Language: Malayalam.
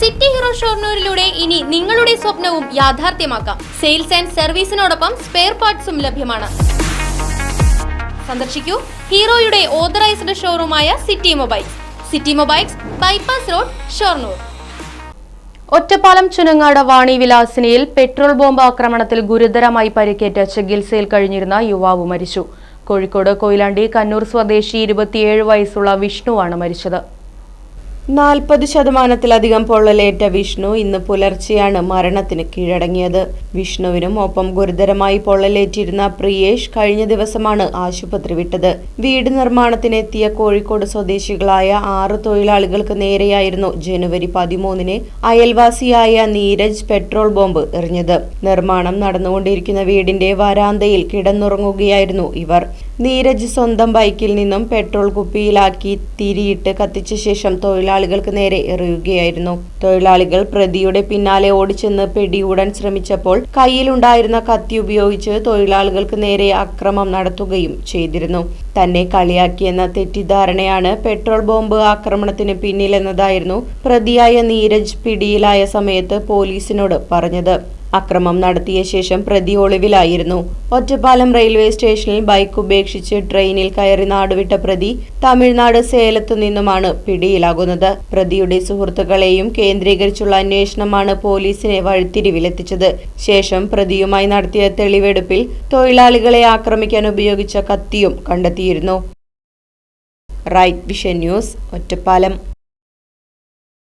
സിറ്റി ഹീറോ ഷൊർണൂരിലൂടെ ഇനി നിങ്ങളുടെ സ്വപ്നവും യാഥാർത്ഥ്യമാക്കാം. സെയിൽസ് ആൻഡ് സർവീസിനോടൊപ്പം സ്പെയർ പാർട്സും ലഭ്യമാണ്. സന്ദർശിക്കൂ ഹീറോയുടെ ഓതറൈസ്ഡ് ഷോറൂമായ city mobiles. City mobiles, bypass road, Shoranur. Ottapalam Chunangad വാണി വിലാസിനിയിൽ പെട്രോൾ ബോംബ് ആക്രമണത്തിൽ ഗുരുതരമായി പരിക്കേറ്റ് ചികിത്സയിൽ കഴിഞ്ഞിരുന്ന യുവാവ് മരിച്ചു. കോഴിക്കോട് കൊയിലാണ്ടി കണ്ണൂർ സ്വദേശി 27 വയസ്സുള്ള വിഷ്ണുവാണ് മരിച്ചത്. 40% പൊള്ളലേറ്റ വിഷ്ണു ഇന്ന് പുലർച്ചെയാണ് മരണത്തിന് കീഴടങ്ങിയത്. വിഷ്ണുവിനും ഒപ്പം ഗുരുതരമായി പൊള്ളലേറ്റിരുന്ന പ്രിയേഷ് കഴിഞ്ഞ ദിവസമാണ് ആശുപത്രി വിട്ടത്. വീട് നിർമ്മാണത്തിനെത്തിയ കോഴിക്കോട് സ്വദേശികളായ 6 തൊഴിലാളികൾക്ക് നേരെയായിരുന്നു ജനുവരി 13-ന് അയൽവാസിയായ നീരജ് പെട്രോൾ ബോംബ് എറിഞ്ഞത്. നിർമ്മാണം നടന്നുകൊണ്ടിരിക്കുന്ന വീടിന്റെ വരാന്തയിൽ കിടന്നുറങ്ങുകയായിരുന്നു ഇവർ. നീരജ് സ്വന്തം ബൈക്കിൽ നിന്നും പെട്രോൾ കുപ്പിയിലാക്കി തിരിയിട്ട് കത്തിച്ച ശേഷം തൊഴിലാളികൾക്ക് നേരെ എറിയുകയായിരുന്നു. തൊഴിലാളികൾ പ്രതിയുടെ പിന്നാലെ ഓടിച്ചെന്ന് പിടികൂടാൻ ശ്രമിച്ചപ്പോൾ കയ്യിലുണ്ടായിരുന്ന കത്തി ഉപയോഗിച്ച് തൊഴിലാളികൾക്ക് നേരെ അക്രമം നടത്തുകയും ചെയ്തിരുന്നു. തന്നെ കളിയാക്കിയെന്ന തെറ്റിദ്ധാരണയാണ് പെട്രോൾ ബോംബ് ആക്രമണത്തിന് പിന്നിലെന്നതായിരുന്നു പ്രതിയായ നീരജ് പിടിയിലായ സമയത്ത് പോലീസിനോട് പറഞ്ഞത്. അക്രമം നടത്തിയ ശേഷം പ്രതി ഒളിവിലായിരുന്നു. ഒറ്റപ്പാലം റെയിൽവേ സ്റ്റേഷനിൽ ബൈക്ക് ഉപേക്ഷിച്ച് ട്രെയിനിൽ കയറി നാടുവിട്ട പ്രതി തമിഴ്നാട് സേലത്തു നിന്നുമാണ് പിടിയിലാകുന്നത്. പ്രതിയുടെ സുഹൃത്തുക്കളെയും കേന്ദ്രീകരിച്ചുള്ള അന്വേഷണമാണ് പോലീസിനെ വഴിത്തിരിവിലെത്തിച്ചത്. ശേഷം പ്രതിയുമായി നടത്തിയ തെളിവെടുപ്പിൽ തൊഴിലാളികളെ ആക്രമിക്കാൻ ഉപയോഗിച്ച കത്തിയും കണ്ടെത്തിയിരുന്നു. Right Vision News, Ottapalam.